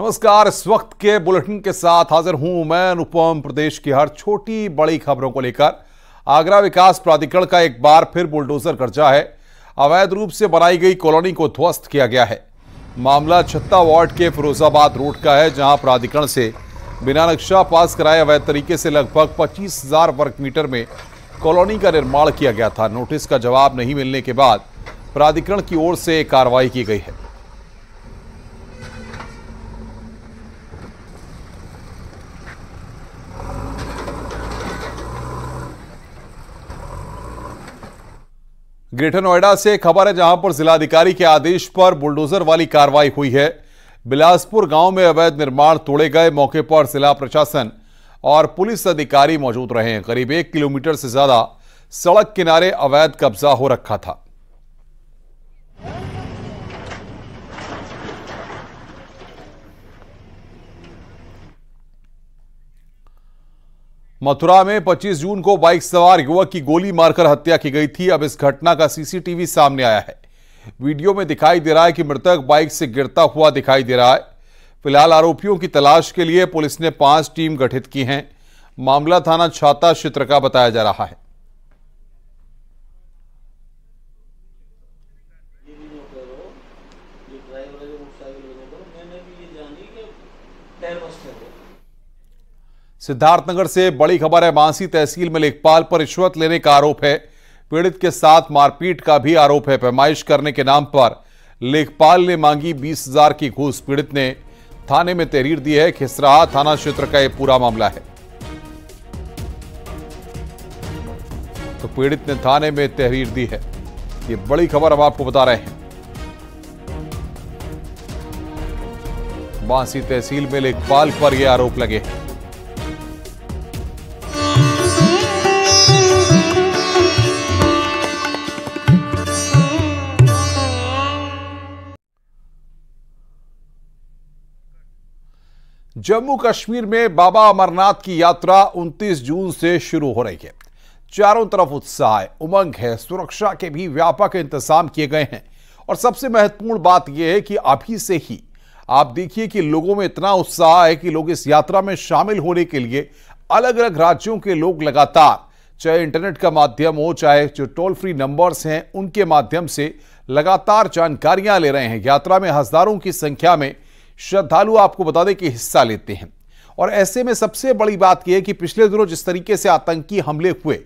नमस्कार। इस वक्त के बुलेटिन के साथ हाजिर हूं मैं अनुपम। प्रदेश की हर छोटी बड़ी खबरों को लेकर आगरा विकास प्राधिकरण का एक बार फिर बुलडोजर कर्जा है। अवैध रूप से बनाई गई कॉलोनी को ध्वस्त किया गया है। मामला छत्ता वार्ड के फिरोजाबाद रोड का है, जहां प्राधिकरण से बिना नक्शा पास कराए अवैध तरीके से लगभग 25,000 वर्ग मीटर में कॉलोनी का निर्माण किया गया था। नोटिस का जवाब नहीं मिलने के बाद प्राधिकरण की ओर से कार्रवाई की गई है। ग्रेटर नोएडा से खबर है, जहां पर जिलाधिकारी के आदेश पर बुलडोजर वाली कार्रवाई हुई है। बिलासपुर गांव में अवैध निर्माण तोड़े गए। मौके पर जिला प्रशासन और पुलिस अधिकारी मौजूद रहे हैं। करीब 1 किलोमीटर से ज्यादा सड़क किनारे अवैध कब्जा हो रखा था। मथुरा में 25 जून को बाइक सवार युवक की गोली मारकर हत्या की गई थी। अब इस घटना का सीसीटीवी सामने आया है। वीडियो में दिखाई दे रहा है कि मृतक बाइक से गिरता हुआ दिखाई दे रहा है। फिलहाल आरोपियों की तलाश के लिए पुलिस ने 5 टीम गठित की हैं। मामला थाना छाता क्षेत्र का बताया जा रहा है। सिद्धार्थनगर से बड़ी खबर है। मानसी तहसील में लेखपाल पर रिश्वत लेने का आरोप है। पीड़ित के साथ मारपीट का भी आरोप है। पैमाइश करने के नाम पर लेखपाल ने मांगी 20,000 की घूस। पीड़ित ने थाने में तहरीर दी है। खिसराहा थाना क्षेत्र का यह पूरा मामला है। तो पीड़ित ने थाने में तहरीर दी है। ये बड़ी खबर हम आपको बता रहे हैं। मानसी तहसील में लेखपाल पर यह आरोप लगे हैं। जम्मू कश्मीर में बाबा अमरनाथ की यात्रा 29 जून से शुरू हो रही है। चारों तरफ उत्साह है, उमंग है। सुरक्षा के भी व्यापक इंतजाम किए गए हैं। और सबसे महत्वपूर्ण बात यह है कि अभी से ही आप देखिए कि लोगों में इतना उत्साह है कि लोग इस यात्रा में शामिल होने के लिए अलग अलग राज्यों के लोग लगातार, चाहे इंटरनेट का माध्यम हो, चाहे जो टोल फ्री नंबर्स हैं उनके माध्यम से लगातार जानकारियां ले रहे हैं। यात्रा में हजारों की संख्या में श्रद्धालु आपको बता दें कि हिस्सा लेते हैं। और ऐसे में सबसे बड़ी बात यह है कि पिछले दिनों जिस तरीके से आतंकी हमले हुए,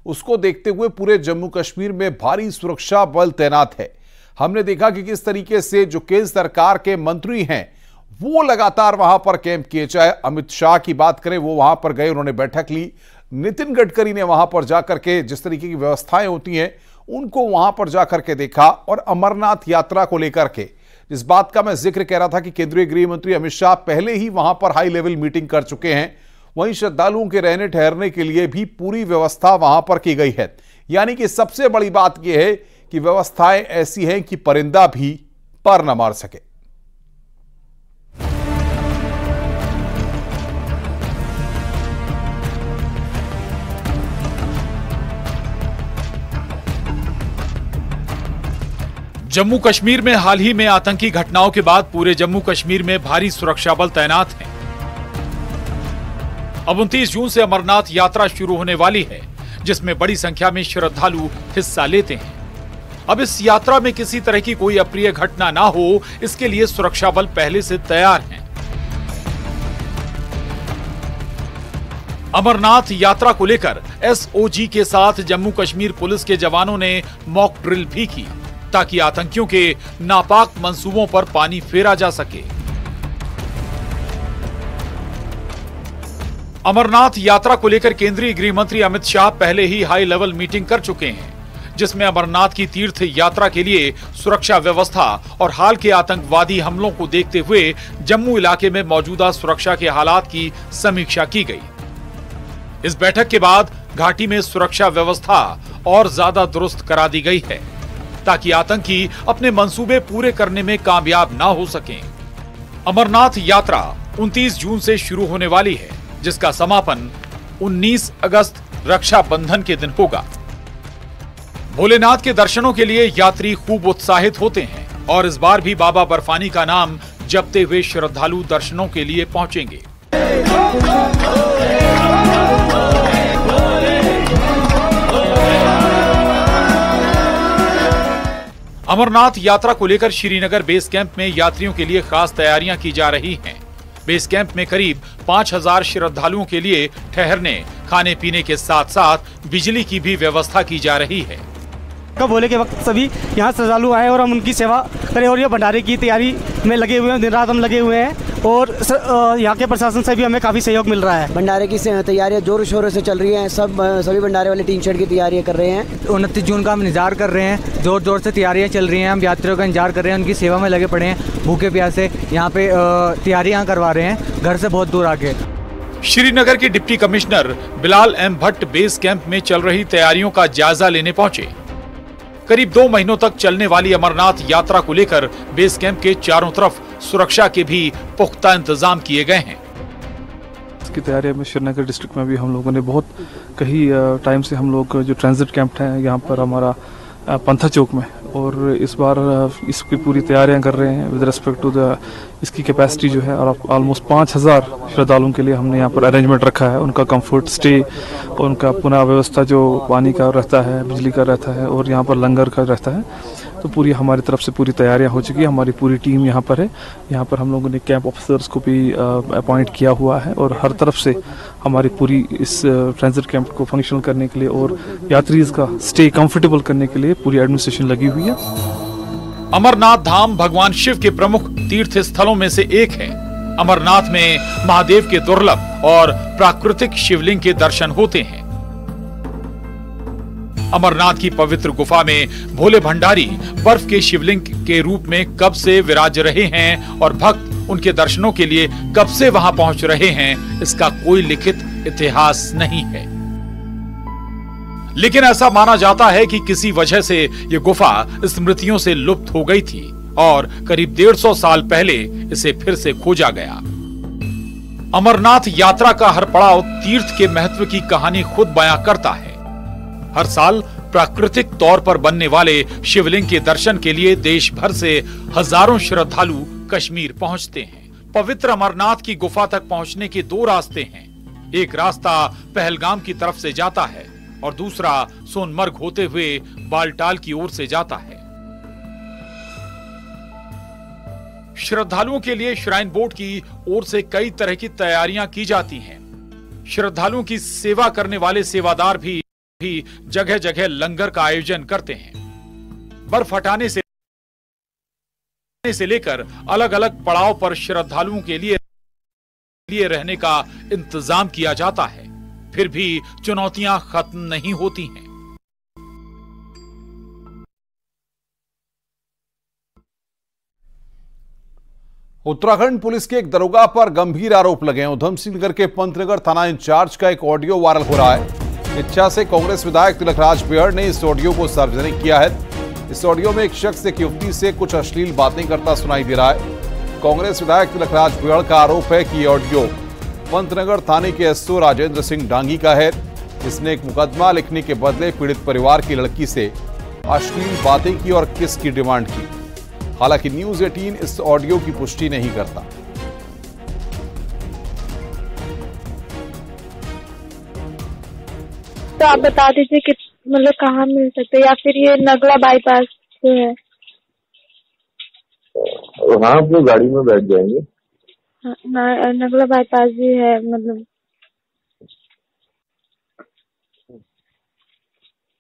उसको देखते हुए पूरे जम्मू कश्मीर में भारी सुरक्षा बल तैनात है। हमने देखा कि किस तरीके से जो केंद्र सरकार के मंत्री हैं वो लगातार वहां पर कैंप किए। चाहे अमित शाह की बात करें, वो वहां पर गए, उन्होंने बैठक ली। नितिन गडकरी ने वहां पर जाकर के जिस तरीके की व्यवस्थाएं होती हैं उनको वहां पर जाकर के देखा। और अमरनाथ यात्रा को लेकर के जिस बात का मैं जिक्र कह रहा था कि केंद्रीय गृह मंत्री अमित शाह पहले ही वहां पर हाई लेवल मीटिंग कर चुके हैं, वहीं श्रद्धालुओं के रहने ठहरने के लिए भी पूरी व्यवस्था वहां पर की गई है। यानी कि सबसे बड़ी बात यह है कि व्यवस्थाएं ऐसी हैं कि परिंदा भी पर न मार सके। जम्मू कश्मीर में हाल ही में आतंकी घटनाओं के बाद पूरे जम्मू कश्मीर में भारी सुरक्षा बल तैनात हैं। अब 29 जून से अमरनाथ यात्रा शुरू होने वाली है, जिसमें बड़ी संख्या में श्रद्धालु हिस्सा लेते हैं। अब इस यात्रा में किसी तरह की कोई अप्रिय घटना ना हो, इसके लिए सुरक्षा बल पहले से तैयार हैं। अमरनाथ यात्रा को लेकर एसओजी के साथ जम्मू कश्मीर पुलिस के जवानों ने मॉक ड्रिल भी की, ताकि आतंकियों के नापाक मंसूबों पर पानी फेरा जा सके। अमरनाथ यात्रा को लेकर केंद्रीय गृह मंत्री अमित शाह पहले ही हाई लेवल मीटिंग कर चुके हैं, जिसमें अमरनाथ की तीर्थ यात्रा के लिए सुरक्षा व्यवस्था और हाल के आतंकवादी हमलों को देखते हुए जम्मू इलाके में मौजूदा सुरक्षा के हालात की समीक्षा की गई। इस बैठक के बाद घाटी में सुरक्षा व्यवस्था और ज्यादा दुरुस्त करा दी गई है, ताकि आतंकी अपने मंसूबे पूरे करने में कामयाब ना हो सकें। अमरनाथ यात्रा 29 जून से शुरू होने वाली है, जिसका समापन 19 अगस्त रक्षाबंधन के दिन होगा। भोलेनाथ के दर्शनों के लिए यात्री खूब उत्साहित होते हैं और इस बार भी बाबा बर्फानी का नाम जपते हुए श्रद्धालु दर्शनों के लिए पहुंचेंगे। अमरनाथ यात्रा को लेकर श्रीनगर बेस कैंप में यात्रियों के लिए खास तैयारियां की जा रही हैं। बेस कैंप में करीब 5000 श्रद्धालुओं के लिए ठहरने, खाने पीने के साथ साथ बिजली की भी व्यवस्था की जा रही है। भोले के वक्त सभी यहाँ श्रद्धालु आए और हम उनकी सेवा करें और ये भंडारे की तैयारी में लगे हुए हैं। दिन रात हम लगे हुए हैं और यहाँ के प्रशासन से भी हमें काफ़ी सहयोग मिल रहा है। भंडारे की तैयारियाँ जोरों शोरों से चल रही हैं। सभी भंडारे वाले टीन शेड की तैयारियाँ कर रहे हैं। 29 जून का हम इंतजार कर रहे हैं। जोर जोर से तैयारियाँ चल रही हैं। हम यात्रियों का इंतजार कर रहे हैं, उनकी सेवा में लगे पड़े हैं। भूखे प्यासे यहाँ पे तैयारियाँ करवा रहे हैं, घर से बहुत दूर आके। श्रीनगर के deputy commissioner Bilal M Bhat base camp में चल रही तैयारियों का जायजा लेने पहुंचे। करीब 2 महीनों तक चलने वाली अमरनाथ यात्रा को लेकर बेस कैंप के चारों तरफ सुरक्षा के भी पुख्ता इंतजाम किए गए हैं। इसकी तैयारी में श्रीनगर डिस्ट्रिक्ट में भी हम लोगों ने बहुत कई टाइम से हम लोग जो ट्रांजिट कैंप है यहाँ पर हमारा पंथा चौक में, और इस बार इसकी पूरी तैयारियां कर रहे हैं विद रिस्पेक्ट टू द इसकी कैपेसिटी जो है, और ऑलमोस्ट 5000 श्रद्धालुओं के लिए हमने यहाँ पर अरेंजमेंट रखा है। उनका कंफर्ट स्टे, उनका पुनः व्यवस्था जो पानी का रहता है, बिजली का रहता है और यहाँ पर लंगर का रहता है, तो पूरी हमारी तरफ से पूरी तैयारियां हो चुकी है। हमारी पूरी टीम यहाँ पर है। यहाँ पर हम लोगों ने कैंप ऑफिसर्स को भी अपॉइंट किया हुआ है और हर तरफ से हमारी पूरी इस ट्रांजिट कैंप को फंक्शनल करने के लिए और यात्रीज का स्टे कंफर्टेबल करने के लिए पूरी एडमिनिस्ट्रेशन लगी हुई है। अमरनाथ धाम भगवान शिव के प्रमुख तीर्थ स्थलों में से एक है। अमरनाथ में महादेव के दुर्लभ और प्राकृतिक शिवलिंग के दर्शन होते हैं। अमरनाथ की पवित्र गुफा में भोले भंडारी बर्फ के शिवलिंग के रूप में कब से विराज रहे हैं और भक्त उनके दर्शनों के लिए कब से वहां पहुंच रहे हैं, इसका कोई लिखित इतिहास नहीं है। लेकिन ऐसा माना जाता है कि किसी वजह से ये गुफा स्मृतियों से लुप्त हो गई थी और करीब 150 साल पहले इसे फिर से खोजा गया। अमरनाथ यात्रा का हर पड़ाव तीर्थ के महत्व की कहानी खुद बयां करता है। हर साल प्राकृतिक तौर पर बनने वाले शिवलिंग के दर्शन के लिए देश भर से हजारों श्रद्धालु कश्मीर पहुंचते हैं। पवित्र अमरनाथ की गुफा तक पहुंचने के 2 रास्ते हैं। एक रास्ता पहलगाम की तरफ से जाता है और दूसरा सोनमर्ग होते हुए बालटाल की ओर से जाता है। श्रद्धालुओं के लिए श्राइन बोर्ड की ओर से कई तरह की तैयारियां की जाती हैं। श्रद्धालुओं की सेवा करने वाले सेवादार भी जगह जगह लंगर का आयोजन करते हैं। बर्फ हटाने से लेकर अलग अलग पड़ाव पर श्रद्धालुओं के लिए रहने का इंतजाम किया जाता है। फिर भी चुनौतियां खत्म नहीं होती हैं। उत्तराखंड पुलिस के एक दरोगा पर गंभीर आरोप लगे हैं। उधम सिंह नगर के पंतनगर थाना इंचार्ज का एक ऑडियो वायरल हो रहा है। इच्छा से कांग्रेस विधायक तिलकराज बेहड़ ने इस ऑडियो को सार्वजनिक किया है। इस ऑडियो में एक शख्स एक युवती से कुछ अश्लील बातें करता सुनाई दे रहा है। कांग्रेस विधायक तिलकराज बेहड़ का आरोप है कि यह ऑडियो पंतनगर थाने के एसओ राजेंद्र सिंह डांगी का है, जिसने एक मुकदमा लिखने के बदले पीड़ित परिवार की लड़की से अश्लील बातें की और किस की डिमांड की। हालांकि न्यूज 18 इस ऑडियो की पुष्टि नहीं करता। तो आप बता दीजिए कि मतलब कहाँ मिल सकते हैं, या फिर ये नगला बाईपास जो है। हाँ, आप लोग गाड़ी में बैठ जाएंगे। हाँ, नगला बाईपास भी है मतलब।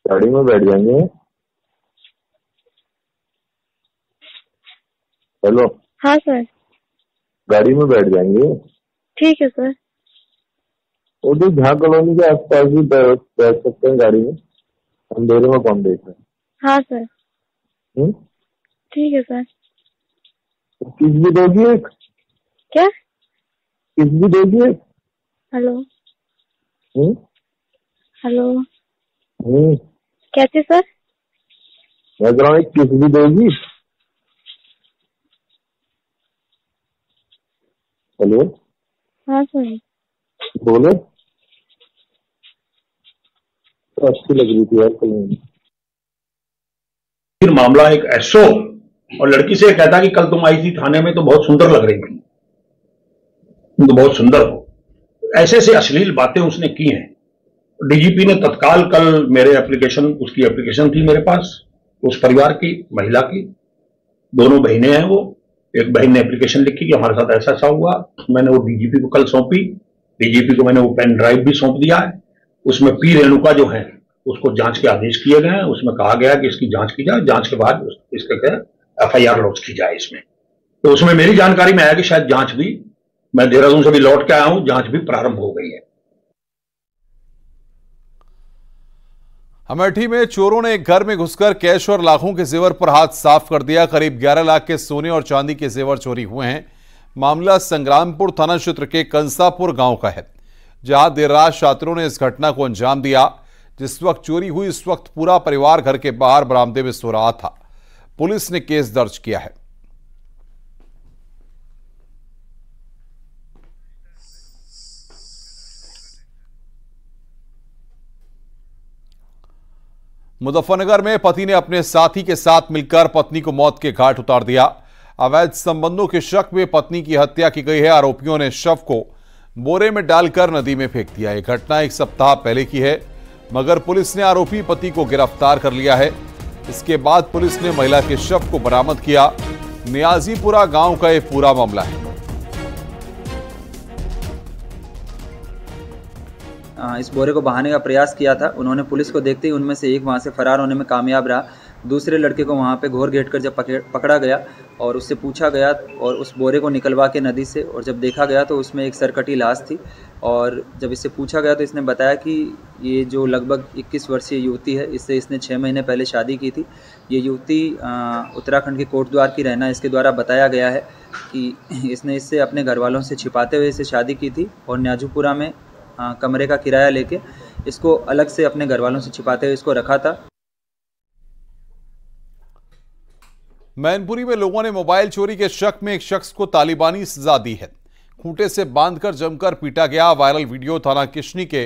गाड़ी में बैठ जाएंगे। हेलो। हाँ सर। गाड़ी में बैठ जाएंगे। ठीक है सर। वो तो झा कॉलोनी के आसपास भी बैठ सकते हैं गाड़ी में। अंधेरे में कौन देख रहे हैं। हाँ सर। ठीक है सर। किस भी दोगी एक? क्या? किस भी दोगी एक? हेलो। हेलो। कैसे सर? मैं कह रहा हूँ, एक किस भी दोगी? हेलो। हाँ सर। बोलो। तो अच्छी लग रही थी यार। फिर मामला एक एसओ और लड़की से कहता कि कल तुम आई थी थाने में तो बहुत सुंदर लग रही थी, तुम तो बहुत सुंदर हो। ऐसे से अश्लील बातें उसने की हैं। डीजीपी ने तत्काल कल मेरे उसकी एप्लीकेशन थी मेरे पास, उस परिवार की, महिला की, दोनों बहनें हैं वो। एक बहन ने एप्लीकेशन लिखी कि हमारे साथ ऐसा ऐसा हुआ, मैंने वो डीजीपी को कल सौंपी। डीजीपी को मैंने वो पेन ड्राइव भी सौंप दिया है। उसमें पी रेणुका जो है उसको जांच के आदेश किए गए हैं। उसमें कहा गया कि इसकी जांच की जाए, जांच के बाद इसके FIR लॉन्च की जाए इसमें। तो उसमें मेरी जानकारी में आया कि शायद जांच भी, मैं देहरादून से भी लौट के आया हूं, जांच भी प्रारंभ हो गई है। अमेठी में चोरों ने एक घर में घुसकर कैश और लाखों के जेवर पर हाथ साफ कर दिया। करीब 11 लाख के सोने और चांदी के जेवर चोरी हुए हैं। मामला संग्रामपुर थाना क्षेत्र के कंसापुर गांव का है, जहां देर रात छात्रों ने इस घटना को अंजाम दिया। जिस वक्त चोरी हुई उस वक्त पूरा परिवार घर के बाहर बरामदे में सो रहा था। पुलिस ने केस दर्ज किया है। मुजफ्फरनगर में पति ने अपने साथी के साथ मिलकर पत्नी को मौत के घाट उतार दिया। अवैध संबंधों के शक में पत्नी की हत्या की गई है। आरोपियों ने शव को बोरे में डालकर नदी में फेंक दिया। यह घटना एक सप्ताह पहले की है, मगर पुलिस ने आरोपी पति को गिरफ्तार कर लिया है। इसके बाद पुलिस ने महिला के शव को बरामद किया। नियाजीपुरा गांव का यह पूरा मामला है। इस बोरे को बहाने का प्रयास किया था। उन्होंने पुलिस को देखते ही उनमें से एक वहां से फरार होने में कामयाब रहा। दूसरे लड़के को वहां पे घोर घेट कर जब पकड़ा गया और उससे पूछा गया और उस बोरे को निकलवा के नदी से, और जब देखा गया तो उसमें एक सरकटी लाश थी। और जब इससे पूछा गया तो इसने बताया कि ये जो लगभग 21 वर्षीय युवती है, इससे इसने 6 महीने पहले शादी की थी। ये युवती उत्तराखंड के कोटद्वार की रहना इसके द्वारा बताया गया है कि इसने इससे अपने घर वालों से छिपाते हुए इसे शादी की थी और न्याजूपुरा में कमरे का किराया लेके इसको अलग से अपने घर वालों से छिपाते हुए इसको रखा था। मैनपुरी में लोगों ने मोबाइल चोरी के शक में एक शख्स को तालिबानी सजा दी है। खूंटे से बांधकर जमकर पीटा गया। वायरल वीडियो थाना किशनी के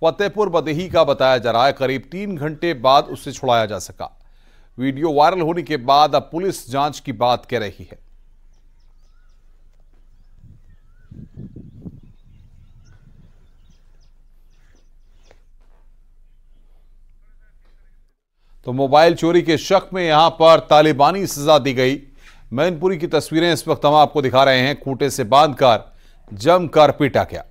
फतेहपुर बदेही का बताया जा रहा है। करीब 3 घंटे बाद उसे छुड़ाया जा सका। वीडियो वायरल होने के बाद अब पुलिस जांच की बात कह रही है। तो मोबाइल चोरी के शक में यहां पर तालिबानी सजा दी गई। मैनपुरी की तस्वीरें इस वक्त हम आपको दिखा रहे हैं। खूंटे से बांधकर जमकर पीटा गया।